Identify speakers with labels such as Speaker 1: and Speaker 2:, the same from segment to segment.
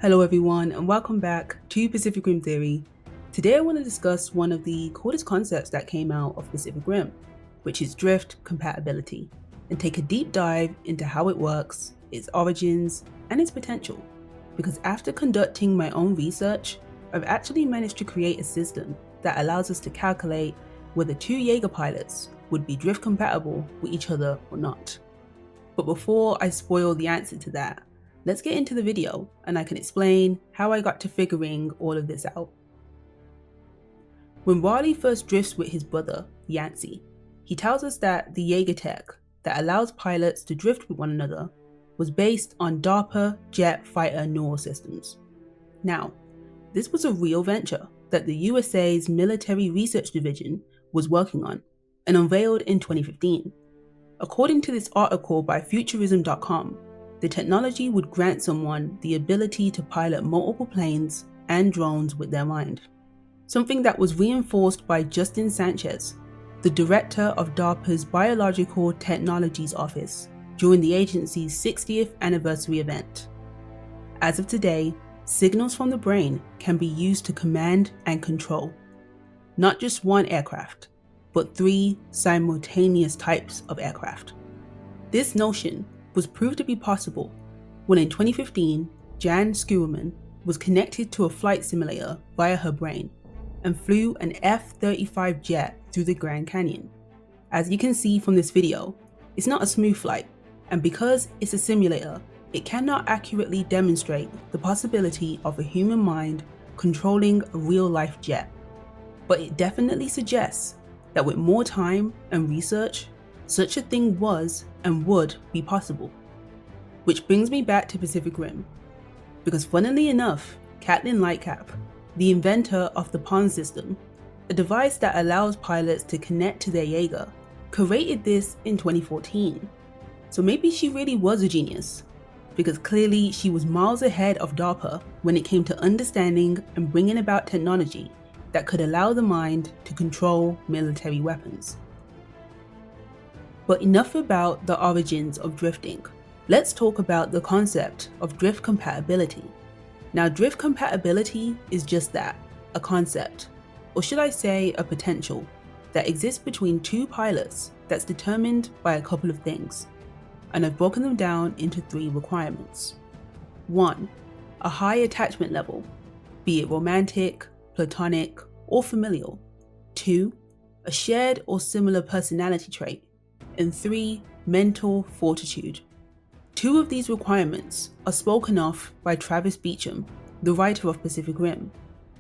Speaker 1: Hello everyone and welcome back to Pacific Rim Theory. Today I want to discuss one of the coolest concepts that came out of Pacific Rim, which is drift compatibility, and take a deep dive into how it works, its origins, and its potential. Because after conducting my own research, I've actually managed to create a system that allows us to calculate whether two Jaeger pilots would be drift compatible with each other or not. But before I spoil the answer to that, let's get into the video and I can explain how I got to figuring all of this out. When Raleigh first drifts with his brother, Yancey, he tells us that the Jaeger tech that allows pilots to drift with one another was based on DARPA jet fighter neural systems. Now, this was a real venture that the USA's Military Research Division was working on and unveiled in 2015. According to this article by Futurism.com, the technology would grant someone the ability to pilot multiple planes and drones with their mind. Something that was reinforced by Justin Sanchez, the director of DARPA's Biological Technologies Office, during the agency's 60th anniversary event. As of today, signals from the brain can be used to command and control not just one aircraft, but three simultaneous types of aircraft. This notion was proved to be possible when in 2015, Jan Schuerman was connected to a flight simulator via her brain and flew an F-35 jet through the Grand Canyon. As you can see from this video, it's not a smooth flight, and because it's a simulator, it cannot accurately demonstrate the possibility of a human mind controlling a real-life jet. But it definitely suggests that with more time and research, such a thing was and would be possible. Which brings me back to Pacific Rim, because funnily enough, Kathleen Lightcap, the inventor of the PON system, a device that allows pilots to connect to their Jaeger, created this in 2014. So maybe she really was a genius, because clearly she was miles ahead of DARPA when it came to understanding and bringing about technology that could allow the mind to control military weapons. But enough about the origins of drifting. Let's talk about the concept of drift compatibility. Now, drift compatibility is just that, a concept, or should I say a potential, that exists between two pilots that's determined by a couple of things. And I've broken them down into three requirements. 1. A high attachment level, be it romantic, platonic, or familial. 2. A shared or similar personality trait. And 3. Mental fortitude. Two of these requirements are spoken of by Travis Beacham, the writer of Pacific Rim,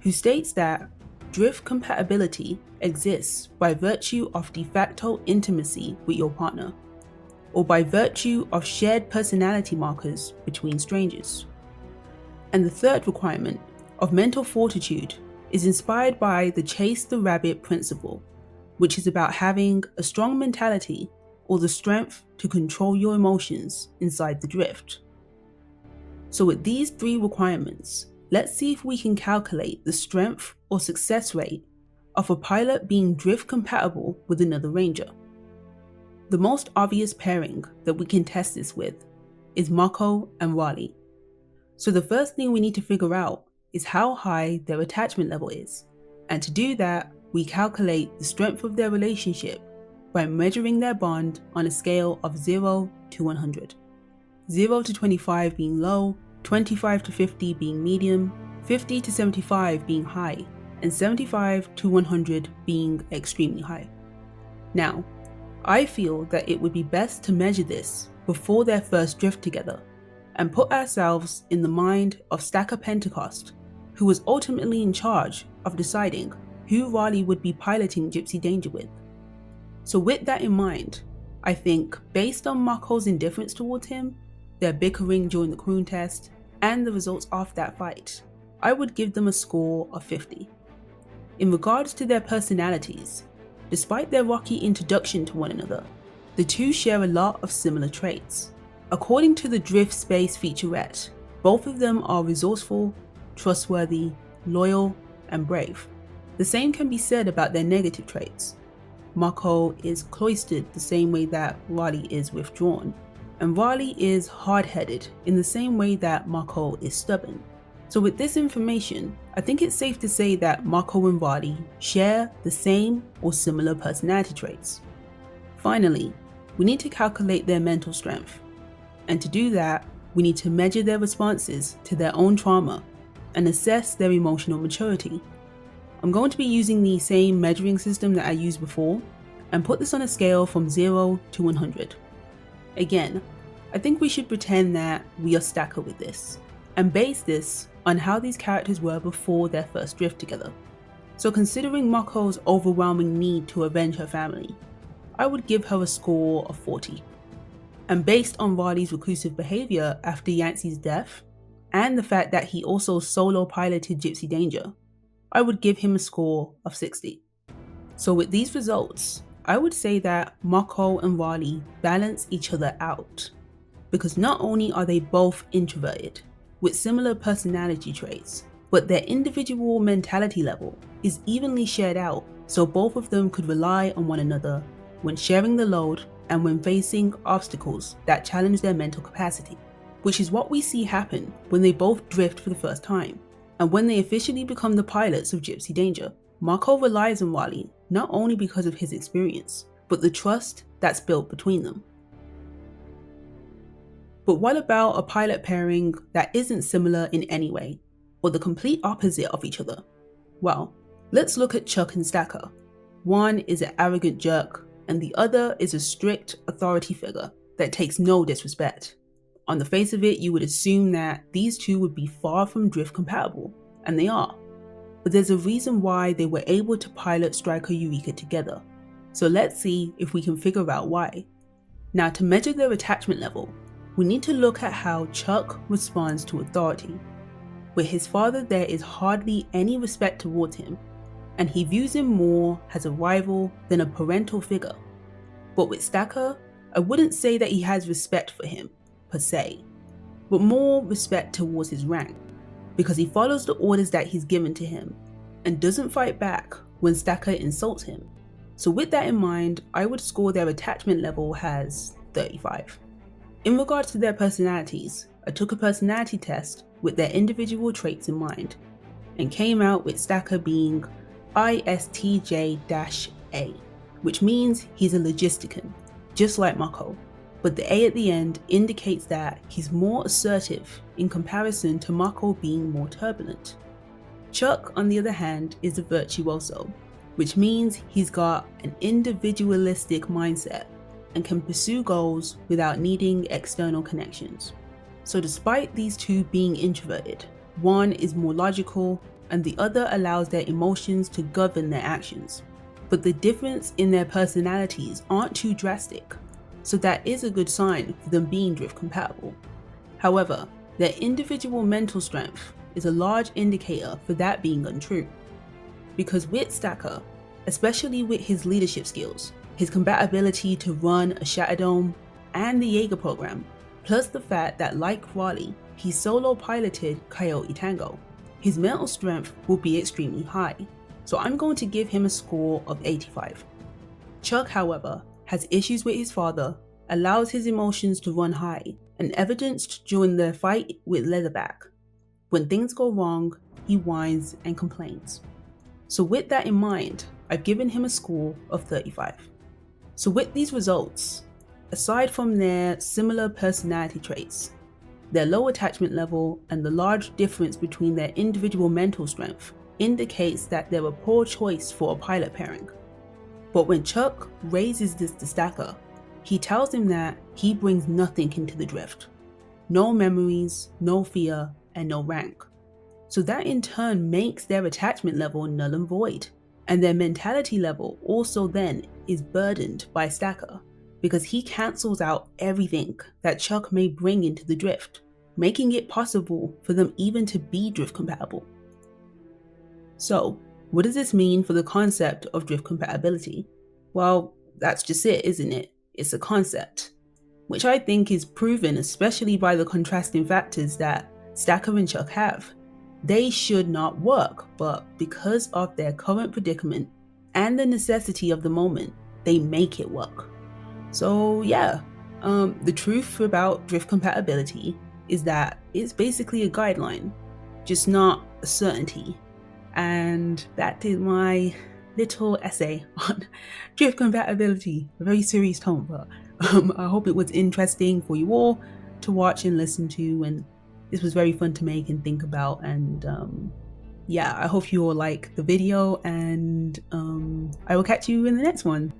Speaker 1: who states that drift compatibility exists by virtue of de facto intimacy with your partner, or by virtue of shared personality markers between strangers. And the third requirement of mental fortitude is inspired by the chase the rabbit principle, which is about having a strong mentality or the strength to control your emotions inside the drift. So with these three requirements, let's see if we can calculate the strength or success rate of a pilot being drift compatible with another ranger. The most obvious pairing that we can test this with is Mako and Raleigh. So the first thing we need to figure out is how high their attachment level is. And to do that, we calculate the strength of their relationship by measuring their bond on a scale of 0 to 100. 0 to 25 being low, 25 to 50 being medium, 50 to 75 being high, and 75 to 100 being extremely high. Now, I feel that it would be best to measure this before their first drift together, and put ourselves in the mind of Stacker Pentecost, who was ultimately in charge of deciding who Raleigh would be piloting Gypsy Danger with. So with that in mind, I think based on Mako's indifference towards him, their bickering during the croon test, and the results of that fight, I would give them a score of 50. In regards to their personalities, despite their rocky introduction to one another, the two share a lot of similar traits. According to the Drift Space featurette, both of them are resourceful, trustworthy, loyal, and brave. The same can be said about their negative traits. Mako is cloistered the same way that Raleigh is withdrawn, and Raleigh is hard-headed in the same way that Mako is stubborn. So with this information, I think it's safe to say that Mako and Vali share the same or similar personality traits. Finally, we need to calculate their mental strength. And to do that, we need to measure their responses to their own trauma and assess their emotional maturity. I'm going to be using the same measuring system that I used before and put this on a scale from 0 to 100. Again, I think we should pretend that we are Stacker with this and base this on how these characters were before their first drift together. So considering Mako's overwhelming need to avenge her family, I would give her a score of 40. And based on Vali's reclusive behavior after Yancey's death, and the fact that he also solo piloted Gypsy Danger, I would give him a score of 60. So with these results, I would say that Mako and Vali balance each other out, because not only are they both introverted, with similar personality traits, but their individual mentality level is evenly shared out, so both of them could rely on one another when sharing the load and when facing obstacles that challenge their mental capacity, which is what we see happen when they both drift for the first time. And when they officially become the pilots of Gypsy Danger, Mako relies on Vali not only because of his experience, but the trust that's built between them. But what about a pilot pairing that isn't similar in any way, or the complete opposite of each other? Well, let's look at Chuck and Stacker. One is an arrogant jerk, and the other is a strict authority figure that takes no disrespect. On the face of it, you would assume that these two would be far from drift compatible, and they are. But there's a reason why they were able to pilot Striker Eureka together. So let's see if we can figure out why. Now, to measure their attachment level, we need to look at how Chuck responds to authority. With his father, there is hardly any respect towards him, and he views him more as a rival than a parental figure. But with Stacker, I wouldn't say that he has respect for him, per se, but more respect towards his rank, because he follows the orders that he's given to him, and doesn't fight back when Stacker insults him. So with that in mind, I would score their attachment level as 35. In regards to their personalities, I took a personality test with their individual traits in mind, and came out with Stacker being ISTJ-A, which means he's a logistician, just like Mako, but the A at the end indicates that he's more assertive in comparison to Mako being more turbulent. Chuck, on the other hand, is a virtuoso, which means he's got an individualistic mindset and can pursue goals without needing external connections. So despite these two being introverted, one is more logical and the other allows their emotions to govern their actions. But the difference in their personalities aren't too drastic, so that is a good sign for them being drift compatible. However, their individual mental strength is a large indicator for that being untrue. Because with Stacker, especially with his leadership skills, his compatibility to run a Shatter Dome and the Jaeger program, plus the fact that like Vali, he solo piloted Coyote Tango, his mental strength will be extremely high, so I'm going to give him a score of 85. Chuck, however, has issues with his father, allows his emotions to run high, and evidenced during their fight with Leatherback. When things go wrong, he whines and complains. So with that in mind, I've given him a score of 35. So with these results, aside from their similar personality traits, their low attachment level and the large difference between their individual mental strength indicates that they're a poor choice for a pilot pairing. But when Chuck raises this to Stacker, he tells him that he brings nothing into the drift. No memories, no fear, and no rank. So that in turn makes their attachment level null and void. And their mentality level also then is burdened by Stacker, because he cancels out everything that Chuck may bring into the drift, making it possible for them even to be drift compatible. So, what does this mean for the concept of drift compatibility? Well, that's just it, isn't it? It's a concept, which I think is proven especially by the contrasting factors that Stacker and Chuck have. They should not work, but because of their current predicament and the necessity of the moment, they make it work. So yeah, the truth about drift compatibility is that it's basically a guideline, just not a certainty. And that is my little essay on drift compatibility. A very serious tone, but I hope it was interesting for you all to watch and listen to, and this was very fun to make and think about. And yeah, I hope you all like the video, and I will catch you in the next one.